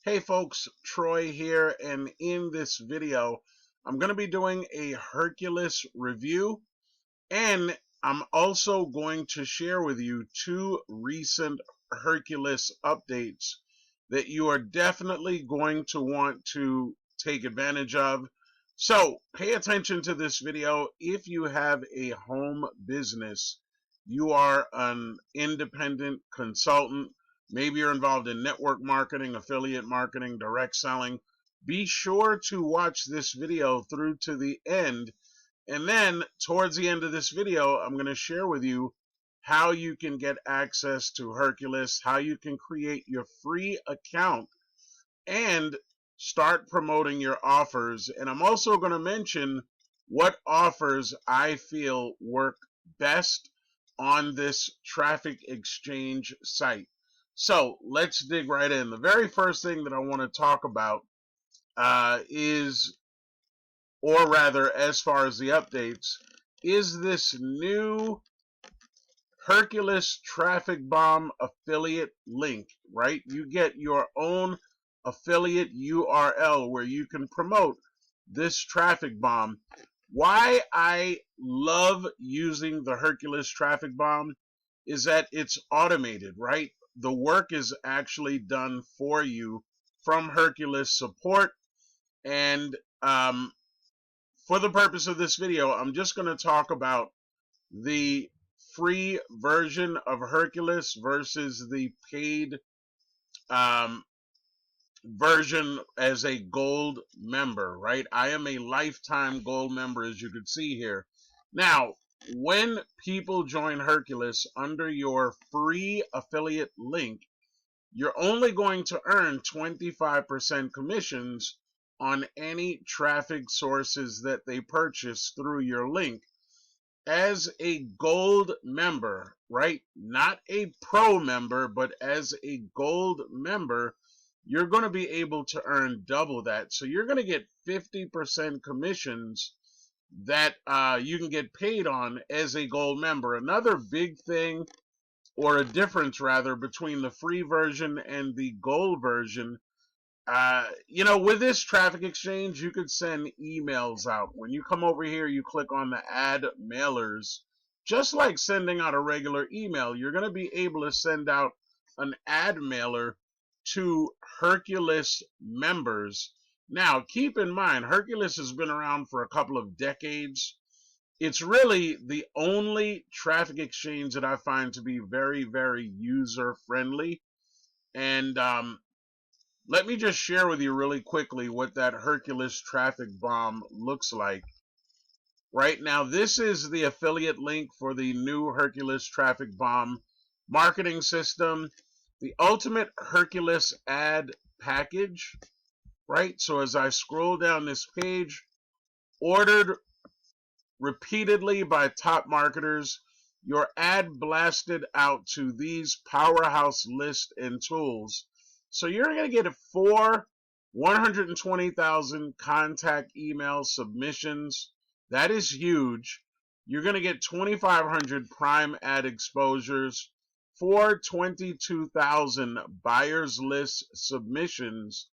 Hey folks, Troy here, and in this video, I'm going to be doing a Herculist review, and I'm also going to share with you two recent Herculist updates that you are definitely going to want to take advantage of. So pay attention to this video. If you have a home business, you are an independent consultant, maybe you're involved in network marketing, affiliate marketing, direct selling, be sure to watch this video through to the end. And then towards the end of this video, I'm going to share with you how you can get access to Herculist, how you can create your free account and start promoting your offers. And I'm also going to mention what offers I feel work best on this traffic exchange site. So let's dig right in. The very first thing that I want to talk about or rather, as far as the updates, is this new Herculist Traffic Bomb affiliate link, right? You get your own affiliate URL where you can promote this traffic bomb. Why I love using the Herculist Traffic Bomb is that it's automated, right? The work is actually done for you from Herculist support. And for the purpose of this video, I'm just going to talk about the free version of Herculist versus the paid version as a gold member, right? I am a lifetime gold member, as you can see here. Now, when people join Herculist under your free affiliate link, you're only going to earn 25% commissions on any traffic sources that they purchase through your link. As a gold member, right? Not a pro member, but as a gold member, you're going to be able to earn double that. So you're going to get 50% commissions that you can get paid on as a gold member. Another big thing, or a difference rather, between the free version and the gold version, with this traffic exchange, you could send emails out. When you come over here, you click on the add mailers. Just like sending out a regular email, you're going to be able to send out an ad mailer to Herculist members. Now, keep in mind, Herculist has been around for a couple of decades. It's really the only traffic exchange that I find to be very, very user-friendly. And let me just share with you really quickly what that Herculist traffic bomb looks like. Right now, this is the affiliate link for the new Herculist traffic bomb marketing system, the ultimate Herculist ad package, right? So as I scroll down this page, ordered repeatedly by top marketers, your ad blasted out to these powerhouse lists and tools. So you're going to get 120,000 contact email submissions. That is huge. You're going to get 2,500 prime ad exposures, 22,000 buyers list submissions.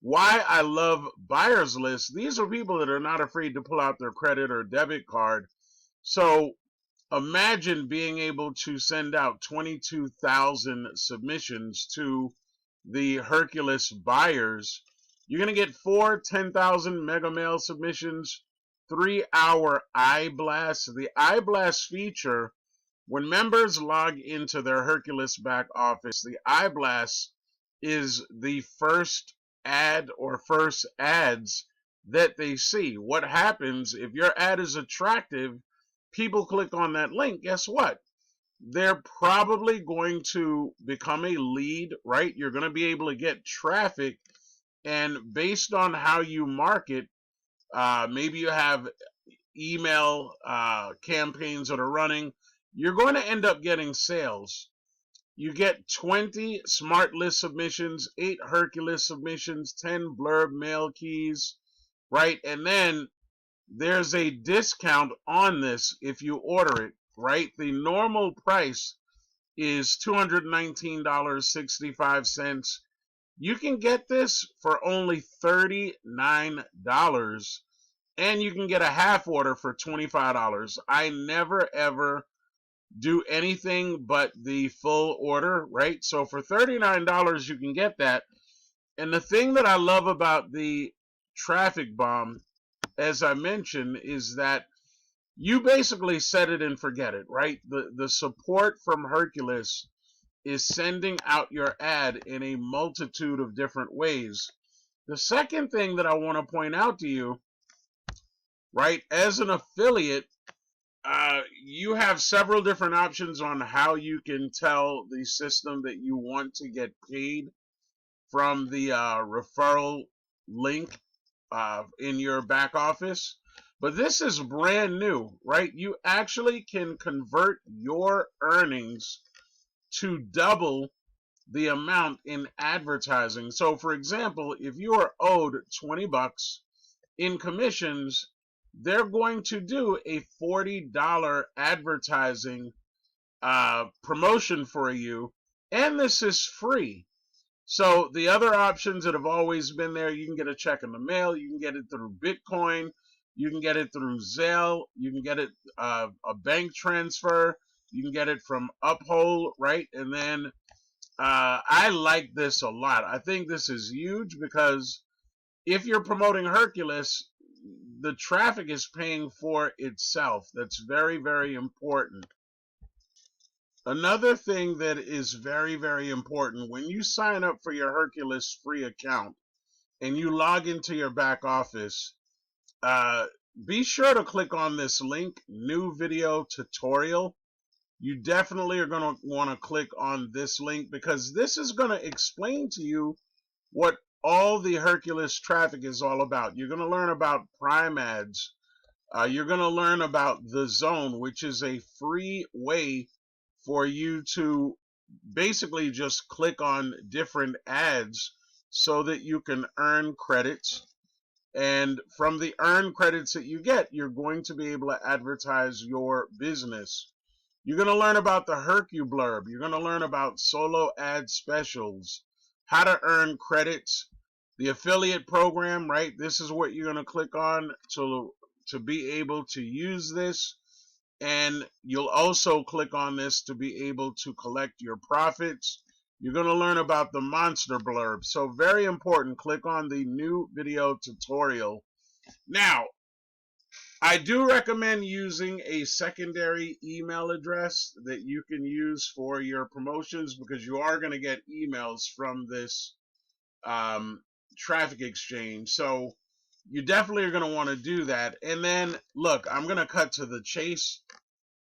Why I love buyers lists, these are people that are not afraid to pull out their credit or debit card. So imagine being able to send out 22,000 submissions to the Herculist buyers. You're going to get 10,000 mega mail submissions, 3-hour iblast. The iblast feature, when members log into their Herculist back office, the iblast is the first ad or first ads that they see. What happens if your ad is attractive, people click on that link, guess what? They're probably going to become a lead, right? You're going to be able to get traffic, and based on how you market, maybe you have email campaigns that are running, you're going to end up getting sales. You get 20 smart list submissions, 8 Herculist submissions, 10 blurb mail keys, right? And then there's a discount on this if you order it, right? The normal price is $219.65. You can get this for only $39, and you can get a half order for $25. I never ever do anything but the full order, right? So for $39, you can get that. And the thing that I love about the traffic bomb, as I mentioned, is that you basically set it and forget it, right? The support from Herculist is sending out your ad in a multitude of different ways. The second thing that I want to point out to you, right, as an affiliate, you have several different options on how you can tell the system that you want to get paid from the referral link in your back office. But this is brand new, right? You actually can convert your earnings to double the amount in advertising. So for example, if you are owed 20 bucks in commissions, they're going to do a $40 advertising promotion for you, and this is free. So the other options that have always been there, you can get a check in the mail, you can get it through Bitcoin, you can get it through Zelle, you can get it a bank transfer, you can get it from Uphold, right? And then I like this a lot. I think this is huge because if you're promoting Herculist, the traffic is paying for itself. That's very, very important. Another thing that is very, very important, when you sign up for your Herculist free account and you log into your back office, be sure to click on this link, new video tutorial. You definitely are going to want to click on this link because this is going to explain to you what all the Herculist traffic is all about. You're going to learn about Prime ads. You're going to learn about the Zone, which is a free way for you to basically just click on different ads so that you can earn credits. And from the earned credits that you get, you're going to be able to advertise your business. You're going to learn about the Hercublurb. You're going to learn about solo ad specials, how to earn credits, the affiliate program, right? This is what you're going to click on to be able to use this. And you'll also click on this to be able to collect your profits. You're going to learn about the monster blurb. So very important, click on the new video tutorial. Now, I do recommend using a secondary email address that you can use for your promotions because you are going to get emails from this traffic exchange. So you definitely are going to want to do that. And then, look, I'm going to cut to the chase.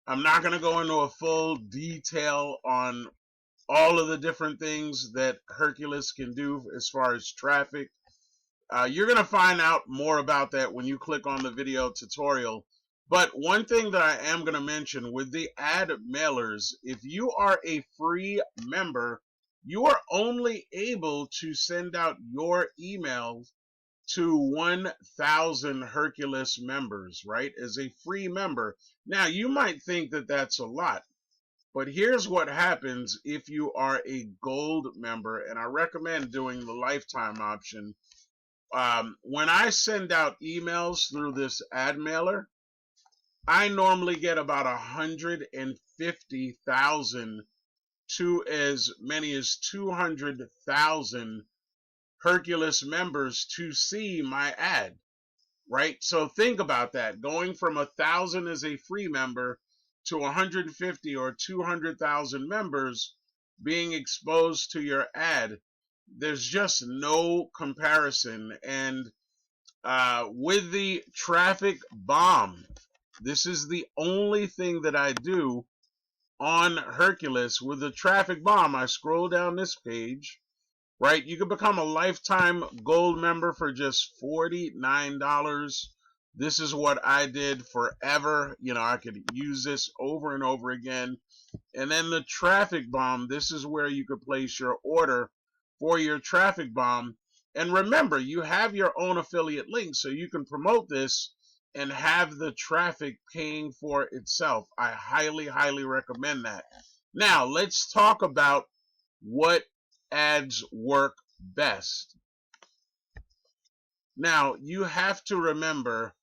I'm not going to go into a full detail on all of the different things that Herculist can do as far as traffic. You're going to find out more about that when you click on the video tutorial. But one thing that I am going to mention with the ad mailers, if you are a free member, you are only able to send out your emails to 1,000 Herculist members, right, as a free member. Now, you might think that that's a lot, but here's what happens if you are a gold member, and I recommend doing the lifetime option. When I send out emails through this ad mailer, I normally get about 150,000 to as many as 200,000 Herculist members to see my ad, right? So think about that. Going from 1,000 as a free member to 150 or 200,000 members being exposed to your ad, there's just no comparison. And with the traffic bomb, this is the only thing that I do on Herculist. With the traffic bomb, I scroll down this page, right? You can become a lifetime gold member for just $49. This is what I did forever. You know, I could use this over and over again. And then the traffic bomb, this is where you could place your order for your traffic bomb. And remember, you have your own affiliate link, so you can promote this and have the traffic paying for itself. I highly, highly recommend that. Now, let's talk about what ads work best. Now, you have to remember,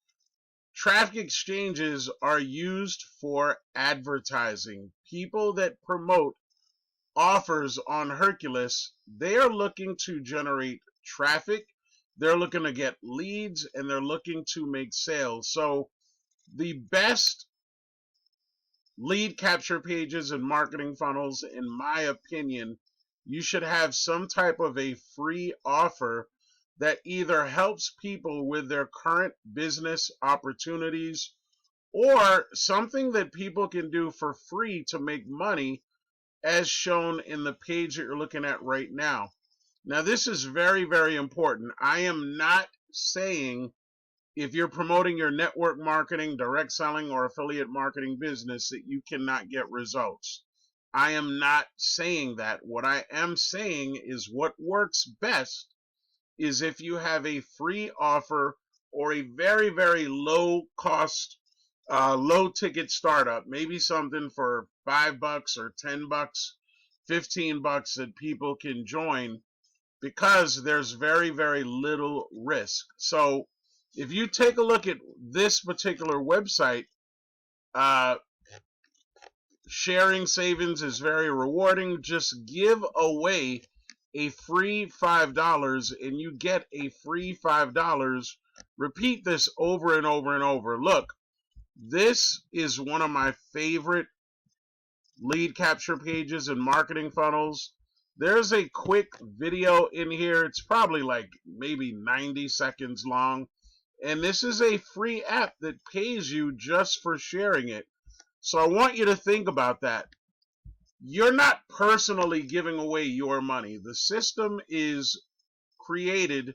traffic exchanges are used for advertising. People that promote offers on Herculist, they are looking to generate traffic, they're looking to get leads, and they're looking to make sales. So the best lead capture pages and marketing funnels, in my opinion, you should have some type of a free offer that either helps people with their current business opportunities, or something that people can do for free to make money, as shown in the page that you're looking at right now. Now, this is very, very important. I am not saying if you're promoting your network marketing, direct selling, or affiliate marketing business that you cannot get results. I am not saying that. What I am saying is what works best is if you have a free offer or a very, very low cost, low ticket startup, maybe something for $5 or $10, $15 that people can join, because there's very, very little risk. So if you take a look at this particular website, sharing savings is very rewarding. Just give away a free $5 and you get a free $5. Repeat this over and over and over. Look, this is one of my favorite lead capture pages and marketing funnels. There's a quick video in here. It's probably like maybe 90 seconds long. And this is a free app that pays you just for sharing it. So I want you to think about that. You're not personally giving away your money. The system is created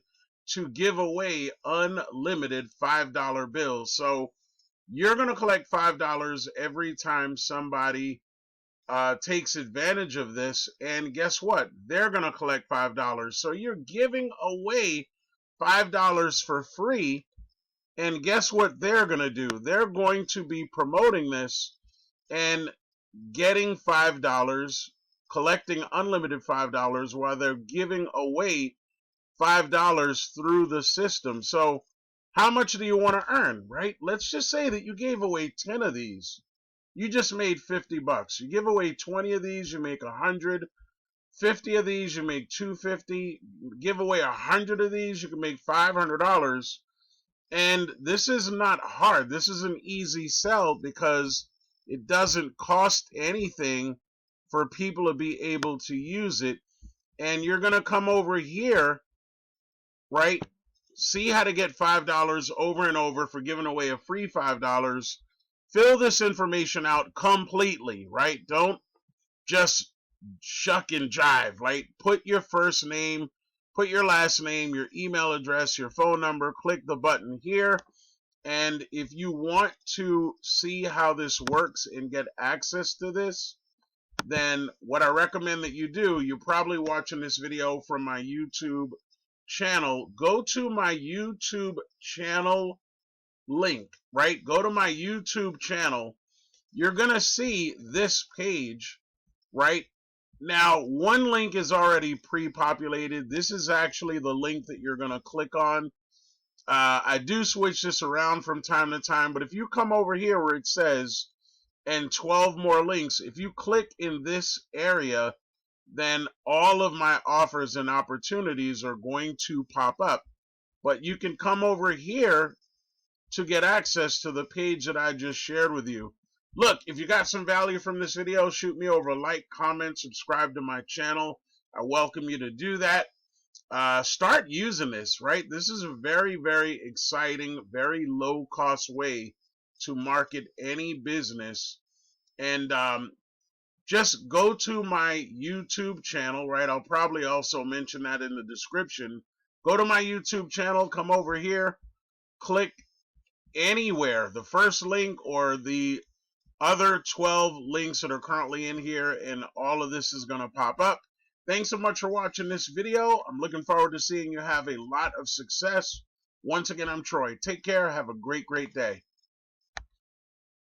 to give away unlimited $5 bills. So you're going to collect $5 every time somebody takes advantage of this, and guess what? They're going to collect $5. So you're giving away $5 for free, and guess what they're going to do? They're going to be promoting this and getting $5, collecting unlimited $5 while they're giving away $5 through the system. So how much do you want to earn, right? Let's just say that you gave away 10 of these. You just made $50. You give away 20 of these, you make 100. 50 of these, you make $250. Give away 100 of these, you can make $500. And this is not hard. This is an easy sell because it doesn't cost anything for people to be able to use it. And you're going to come over here, right? See how to get $5 over and over for giving away a free $5. Fill this information out completely, right? Don't just shuck and jive, right? Put your first name, put your last name, your email address, your phone number, click the button here. And if you want to see how this works and get access to this, then what I recommend that you do, you're probably watching this video from my YouTube channel. Go to my YouTube channel link, right? Go to my YouTube channel. You're going to see this page, right? Now, one link is already pre-populated. This is actually the link that you're going to click on. I do switch this around from time to time, but if you come over here where it says, and 12 more links, if you click in this area, then all of my offers and opportunities are going to pop up. But you can come over here to get access to the page that I just shared with you. Look, if you got some value from this video, shoot me over a like, comment, subscribe to my channel. I welcome you to do that. Start using this, right? This is a very, very exciting, very low cost way to market any business. And just go to my YouTube channel, right? I'll probably also mention that in the description. Go to my YouTube channel, come over here, click anywhere, the first link or the other 12 links that are currently in here, and all of this is going to pop up. Thanks so much for watching this video. I'm looking forward to seeing you have a lot of success. Once again, I'm Troy. Take care. Have a great, great day.